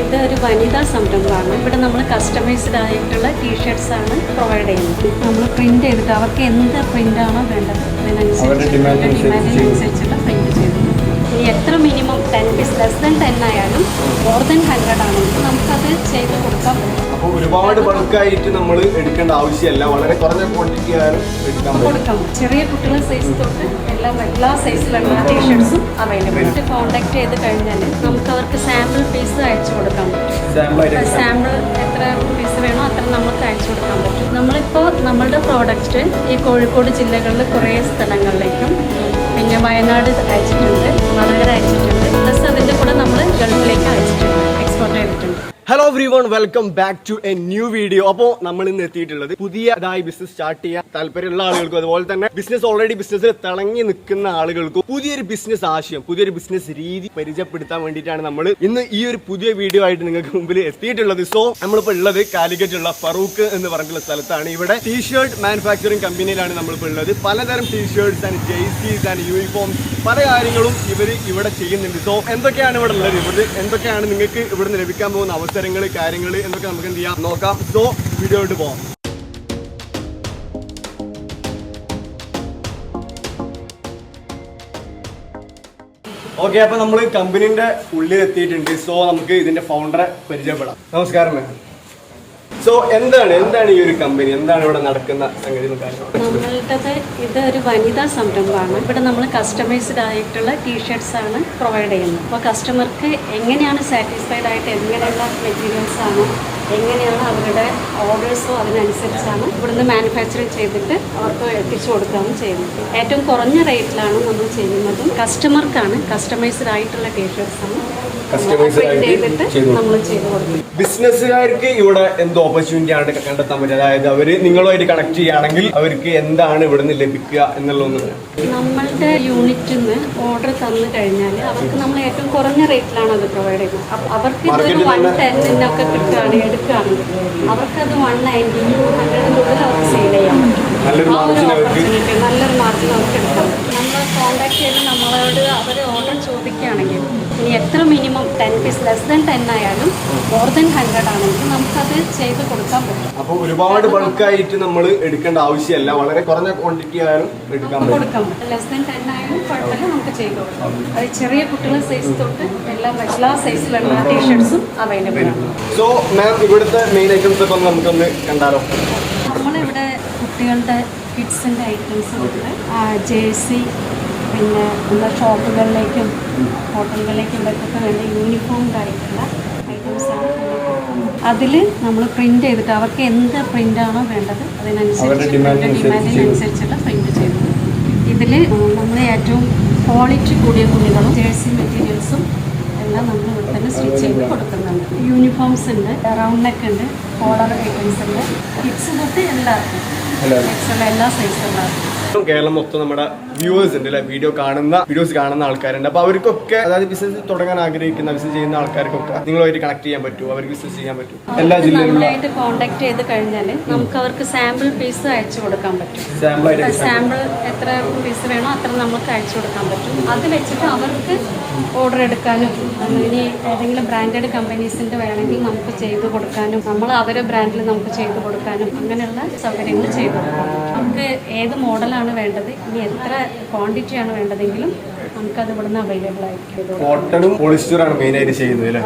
ഇതൊരു വനിതാ സംരംഭമാണ്. ഇവിടെ നമ്മൾ കസ്റ്റമൈസ്ഡ് ആയിട്ടുള്ള ടീഷർട്ട്സാണ് പ്രൊവൈഡ് ചെയ്യുന്നത്. നമ്മൾ പ്രിന്റ് ചെയ്തിട്ട് അവർക്ക് എന്ത് പ്രിൻ്റാണോ വേണ്ടത് അതിനനുസരിച്ചുള്ള പ്രിന്റ് ചെയ്തു. ഇനി എത്ര മിനിമം 10 പീസ് ലെസ് ദാൻ 10 ആയാലും മോർ ദാൻ 100 ആണെങ്കിൽ നമുക്കത് ചെയ്ത് കൊടുക്കാൻ പറ്റും. അപ്പോൾ ഒരുപാട് ബൾക്കായിട്ട് നമ്മൾ എടുക്കേണ്ട ആവശ്യമല്ല, വളരെ കുറഞ്ഞ ക്വാണ്ടിറ്റി ആയാലും കൊടുക്കാം. ചെറിയ കുട്ടികളുടെ സൈസ് തൊട്ട് എല്ലാ സൈസിലുള്ള ടീഷർട്ട്സും അവൈലബിൾ. കോൺടാക്ട് ചെയ്ത് കഴിഞ്ഞാൽ നമുക്ക് അവർക്ക് സാമ്പിൾ പീസ് അയച്ചു കൊടുക്കാൻ പറ്റും. സാമ്പിൾ എത്ര പീസ് വേണോ അത്ര നമുക്ക് അയച്ചു കൊടുക്കാൻ പറ്റും. നമ്മളിപ്പോൾ നമ്മളുടെ പ്രോഡക്റ്റ് ഈ കോഴിക്കോട് ജില്ലകളിൽ കുറേ സ്ഥലങ്ങളിലേക്കും പിന്നെ വയനാട് അയച്ചിട്ടുണ്ട്, വടകര അയച്ചിട്ടുണ്ട്, പ്ലസ് അതിൻ്റെ കൂടെ നമ്മൾ ഗൾഫിലേക്ക് അയച്ചിട്ടുണ്ട്, എക്സ്പോർട്ട് ചെയ്തിട്ടുണ്ട്. Hello everyone, welcome back to a new video. അപ്പോൾ നമ്മൾ ഇന്ന് എത്തിയിട്ടുള്ളത് പുതിയതായി ബിസിനസ് സ്റ്റാർട്ട് ചെയ്യാൻ താല്പര്യമുള്ള ആളുകൾക്കും അതുപോലെ തന്നെ ബിസിനസ് ഓൾറെഡി ബിസിനസ്സിൽ തിളങ്ങി നിൽക്കുന്ന ആളുകൾക്കും പുതിയൊരു ബിസിനസ് ആശയം, പുതിയൊരു ബിസിനസ് രീതി പരിചയപ്പെടുത്താൻ വേണ്ടിയിട്ടാണ് നമ്മൾ ഇന്ന് ഈ ഒരു പുതിയ വീഡിയോ ആയിട്ട് നിങ്ങൾക്ക് മുമ്പിൽ എത്തിയിട്ടുള്ളത്. സോ നമ്മളിപ്പോൾ ഉള്ളത് കാലിക്കറ്റുള്ള ഫറൂഖ് എന്ന് പറഞ്ഞിട്ടുള്ള സ്ഥലത്താണ്. ഇവിടെ ടീഷർട്ട് മാനുഫാക്ചറിംഗ് കമ്പനിയിലാണ് നമ്മളിപ്പോൾ ഉള്ളത്. പലതരം t shirts and jerseys and uniforms പല കാര്യങ്ങളും ഇവർ ഇവിടെ ചെയ്യുന്നുണ്ട്. സോ എന്തൊക്കെയാണ് ഇവിടെ ഉള്ളത്, ഇവിടെ എന്തൊക്കെയാണ് നിങ്ങൾക്ക് ഇവിടുന്ന് ലഭിക്കാൻ പോകുന്ന അവസരങ്ങൾ, കാര്യങ്ങൾ എന്നൊക്കെ നമുക്ക് എന്ത് ചെയ്യാം നോക്കാം. സോ വീഡിയോയിട്ട് പോകാം. ഓക്കെ, അപ്പൊ നമ്മൾ കമ്പനിന്റെ ഉള്ളിൽ എത്തിയിട്ടുണ്ട്. സോ നമുക്ക് ഇതിന്റെ ഫൗണ്ടറെ പരിചയപ്പെടാം. നമസ്കാരം. സോ എന്താണ് ഈ ഒരു കമ്പനി, എന്താണ് ഇവിടെ നടക്കുന്ന സംഗതി? നമ്മളുടേത് ഇതൊരു വനിതാ സംരംഭമാണ്. ഇവിടെ നമ്മൾ കസ്റ്റമൈസ്ഡ് ആയിട്ടുള്ള ടീഷർട്ട്സാണ് പ്രൊവൈഡ് ചെയ്യുന്നത്. അപ്പോൾ കസ്റ്റമർക്ക് എങ്ങനെയാണ് സാറ്റിസ്ഫൈഡ് ആയിട്ട് എങ്ങനെയുള്ള മെറ്റീരിയൽസ് ആണ്, എങ്ങനെയാണ് അവരുടെ ഓർഡേഴ്സോ അതിനനുസരിച്ചാണ് ഇവിടുന്ന് മാനുഫാക്ചറിങ് ചെയ്തിട്ട് അവർക്ക് എത്തിച്ചു കൊടുക്കുകയാണ് ചെയ്യുന്നത്. ഏറ്റവും കുറഞ്ഞ റേറ്റിലാണ് നമ്മൾ ചെയ്യുന്നതും. കസ്റ്റമർക്കാണ് കസ്റ്റമൈസ്ഡ് ആയിട്ടുള്ള ടീഷർട്ട്സാണ് ബിസിനസ്സുകാർക്ക് ഇവിടെ എന്ത് ഓപ്പർച്യൂണിറ്റി ആണ് കണ്ടെത്താൻ പറ്റുക? അതായത് അവര് നിങ്ങളുമായിട്ട് കണക്ട് ചെയ്യുകയാണെങ്കിൽ അവർക്ക് എന്താണ് ഇവിടുന്ന് ലഭിക്കുക എന്നുള്ളത്? നമ്മളുടെ യൂണിറ്റിൽ നിന്ന് ഓർഡർ തന്നു കഴിഞ്ഞാൽ അവർക്ക് നമ്മൾ ഏറ്റവും കുറഞ്ഞ റേറ്റിലാണ് അത് പ്രൊവൈഡ് ചെയ്യുന്നത്. അവർക്ക് ഇതൊരു 110 കിട്ടുകയാണ് എടുക്കുകയാണെങ്കിൽ അവർക്കത് 190, 200 അവർക്ക് സെയിൽ ചെയ്യാൻ പറ്റും. നല്ലൊരു മാർജിൻ അവർക്ക് എടുക്കാം. നമ്മൾ കോൺടാക്ട് ചെയ്ത് നമ്മളോട് അവർ ഓർഡർ ചോദിക്കുകയാണെങ്കിൽ ഇനി എത്ര മിനിമം 10 പീസ് ലെസ് ദാൻ 10 ആയാലും മോർ ദാൻ 100 ആണെങ്കിൽ നമുക്കത് ചെയ്ത് കൊടുക്കാൻ പറ്റും. അപ്പോൾ ഒരുപാട് ബൾക്കായിട്ട് നമ്മൾ എടുക്കേണ്ട ആവശ്യമല്ല, വളരെ കുറഞ്ഞ ക്വാണ്ടിറ്റി ആയാലും കൊടുക്കാൻ പറ്റും. ലെസ് ദാൻ 10 ആയാലും കുഴപ്പമില്ല, നമുക്ക് ചെയ്ത് കൊടുക്കാം. അത് ചെറിയ കുട്ടികളുടെ സൈസ് തൊട്ട് എല്ലാ സൈസിലുള്ള ടീഷർട്ട്സും അവൈലബിൾ ആണ്. സോ മാം, ഇവിടുത്തെ മെയിൻ ഐറ്റംസ് ഒക്കെ നമുക്കൊന്ന് കണ്ടാലോ? നമ്മളിവിടെ കുട്ടികളുടെ കിഡ്സിൻ്റെ ഐറ്റംസ് ഉണ്ട്, ജേഴ്സി, പിന്നെ നമ്മുടെ ഷോപ്പുകളിലേക്കും ഹോട്ടലുകളിലേക്കും ഇവർക്കൊക്കെ വേണ്ട യൂണിഫോംഡ് ആയിട്ടുള്ള ഐറ്റംസാണ്. അതിൽ നമ്മൾ പ്രിന്റ് ചെയ്തിട്ട് അവർക്ക് എന്ത് പ്രിൻ്റാണോ വേണ്ടത് ഡിമാൻഡിനനുസരിച്ചുള്ള പ്രിന്റ് ചെയ്തത്. ഇതിൽ നമ്മൾ ഏറ്റവും ക്വാളിറ്റി കൂടിയ തുണികളും ജേഴ്സി മെറ്റീരിയൽസും എല്ലാം നമ്മൾ ഇവിടെ തന്നെ സ്റ്റിച്ച് ചെയ്ത് കൊടുക്കുന്നുണ്ട്. യൂണിഫോംസ് ഉണ്ട്, റൗണ്ട് നെക്ക് ഉണ്ട്, കോളർ ഐറ്റംസ് ഉണ്ട്, കിഡ്സ് തൊട്ട് എല്ലാവർക്കും എല്ലാ സൈസുള്ള കേരളം മൊത്തം നമ്മുടെ വ്യൂവേഴ്സ് ഉണ്ട് അല്ലെ, വീഡിയോസ് കാണുന്ന ആൾക്കാരുണ്ട്. അപ്പൊ അവർക്കൊക്കെ അതായത് ബിസിനസ് തുടങ്ങാൻ ആഗ്രഹിക്കുന്ന ബിസിനസ് ചെയ്യുന്ന ആൾക്കാർക്കൊക്കെ നിങ്ങളുമായിട്ട് കണക്ട് ചെയ്യാൻ പറ്റും, അവർക്ക് ബിസിനസ് ചെയ്യാൻ പറ്റും. എല്ലാ ജില്ലയിലും കോൺടാക്ട് ചെയ്ത് കഴിഞ്ഞാൽ നമുക്ക് അവർക്ക് സാമ്പിൾ പീസ് അയച്ചു കൊടുക്കാൻ പറ്റും. സാമ്പിൾ എത്ര പീസ് വേണോ അത്ര നമുക്ക് അയച്ചു കൊടുക്കാൻ പറ്റും. അത് വെച്ചിട്ട് അവർക്ക് ഓർഡർ എടുക്കാനും ഇനി ഏതെങ്കിലും ബ്രാൻഡഡ് കമ്പനീസിന്റെ വേണമെങ്കിൽ നമുക്ക് ചെയ്ത് കൊടുക്കാനും നമ്മൾ അവരുടെ ബ്രാൻഡിൽ നമുക്ക് ചെയ്ത് കൊടുക്കാനും അങ്ങനെയുള്ള സൗകര്യങ്ങൾ ചെയ്തു കൊടുക്കാം. നമുക്ക് ഏത് മോഡലാണ് വേണ്ടത്, ഇനി എത്ര ക്വാണ്ടിറ്റിയാണ് വേണ്ടതെങ്കിലും നമുക്കത് ഇവിടുന്ന് അവൈലബിൾ ആയിരിക്കും. കോട്ടണും പോളിസ്റ്ററും മെയിൻ ആയിട്ട് ചെയ്യുന്നത് അല്ലേ?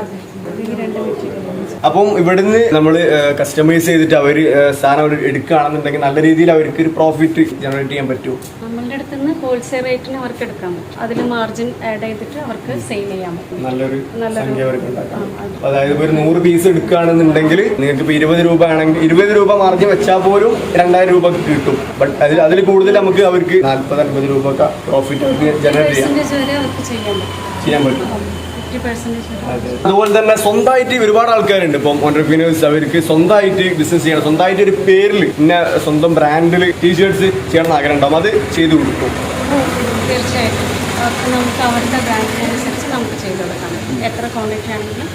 അപ്പം ഇവിടുന്ന് നമ്മൾ കസ്റ്റമൈസ് ചെയ്തിട്ട് അവർ സാധനം എടുക്കുകയാണെന്നുണ്ടെങ്കിൽ നല്ല രീതിയിൽ അവർക്ക് ഒരു പ്രോഫിറ്റ് ജനറേറ്റ് ചെയ്യാൻ പറ്റും. നമ്മളുടെ അടുത്ത് നിന്ന് ഹോൾസെയിൽ റേറ്റിന് അവർക്ക് എടുക്കാൻ പറ്റും. അതിൽ മാർജിൻ ആഡ് ചെയ്തിട്ട് അവർക്ക് സെയിൽ ചെയ്യാൻ പറ്റും. നല്ലൊരു സംഖ്യ അവർക്ക് ഉണ്ടാക്കാം. അതായത് ഒരു 100 പീസ് എടുക്കുകയാണെന്നുണ്ടെങ്കിൽ നിങ്ങൾക്ക് ഇപ്പോൾ 20 രൂപ ആണെങ്കിൽ 20 രൂപ മാർജിൻ വെച്ചാൽ പോലും 2000 രൂപ കിട്ടും. ബട്ട് അതിൽ കൂടുതൽ നമുക്ക് അവർക്ക് 40-50 രൂപ പ്രോഫിറ്റ് ജനറേറ്റ് ചെയ്യാൻ പറ്റും. അതുപോലെ തന്നെ സ്വന്തമായിട്ട് ഒരുപാട് ആൾക്കാരുണ്ട്. ഇപ്പം ഓൺട്രപ്രീനേഴ്സ്, അവർക്ക് സ്വന്തമായിട്ട് ബിസിനസ് ചെയ്യണം, സ്വന്തമായിട്ട് ഒരു പേരിൽ പിന്നെ സ്വന്തം ബ്രാൻഡിൽ ടീഷർട്ട്സ് ചെയ്യണം ആഗ്രഹം ഉണ്ടാവും, അത് ചെയ്തു കൊടുക്കും. തീർച്ചയായിട്ടും നമുക്ക് അവരുടെ ബ്രാൻഡിനനുസരിച്ച് നമുക്ക് ചെയ്തു കൊടുക്കാം. എത്ര ക്വാണ്ടിറ്റി ആണെങ്കിലും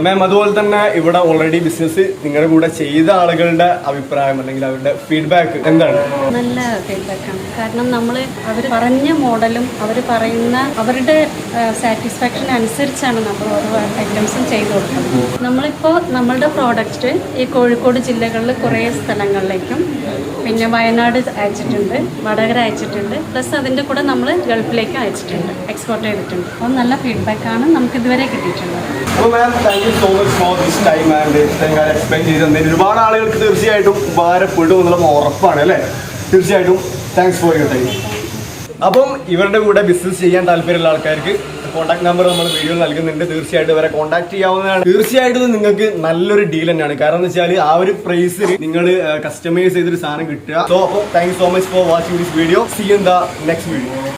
മാം അതുപോലെ തന്നെ ഇവിടെ ഓൾറെഡി ബിസിനസ് നിങ്ങളുടെ കൂടെ ചെയ്ത ആളുകളുടെ അഭിപ്രായം അല്ലെങ്കിൽ അവരുടെ ഫീഡ്ബാക്ക് എന്താണ്? നല്ല ഫീഡ്ബാക്കാണ്. കാരണം നമ്മൾ അവർ പറഞ്ഞ മോഡലും അവർ പറയുന്ന അവരുടെ സാറ്റിസ്ഫാക്ഷൻ അനുസരിച്ചാണ് നമ്മൾ ഓരോ ഐറ്റംസും ചെയ്തു കൊടുക്കുന്നത്. നമ്മളിപ്പോൾ നമ്മളുടെ പ്രോഡക്റ്റ് ഈ കോഴിക്കോട് ജില്ലകളിൽ കുറേ സ്ഥലങ്ങളിലേക്കും പിന്നെ വയനാട് അയച്ചിട്ടുണ്ട്, വടകര അയച്ചിട്ടുണ്ട്, പ്ലസ് അതിൻ്റെ കൂടെ നമ്മൾ ഗൾഫിലേക്ക് അയച്ചിട്ടുണ്ട്, എക്സ്പോർട്ട് ചെയ്തിട്ടുണ്ട്. അപ്പോൾ നല്ല ഫീഡ്ബാക്കാണ് നമുക്ക് ഇതുവരെ കിട്ടിയിട്ടുള്ളത്. അപ്പോൾ ma'am thank you so much for this time and ഇത്രയും കാര്യം എക്സ്പ്ലെയിൻ ചെയ്ത് തന്നതിന് ഒരുപാട് ആളുകൾക്ക് തീർച്ചയായിട്ടും ഉപകാരപ്പെടും എന്നുള്ളത് ഉറപ്പാണ് അല്ലേ? തീർച്ചയായിട്ടും താങ്ക്സ് ഫോർ യുവർ ടൈം. അപ്പം ഇവരുടെ കൂടെ ബിസിനസ് ചെയ്യാൻ താല്പര്യമുള്ള ആൾക്കാർക്ക് കോൺടാക്ട് നമ്പർ നമ്മൾ വീഡിയോയിൽ നൽകുന്നുണ്ട്. തീർച്ചയായിട്ടും ഇവരെ കോൺടാക്ട് ചെയ്യാവുന്നതാണ്. തീർച്ചയായിട്ടും നിങ്ങൾക്ക് നല്ലൊരു ഡീൽ തന്നെയാണ്. കാരണം എന്ന് വെച്ചാൽ ആ ഒരു പ്രൈസിൽ നിങ്ങൾ കസ്റ്റമൈസ് ചെയ്തൊരു സാധനം കിട്ടുക. സോ അപ്പോൾ thank you so much for watching this video. See in the next video.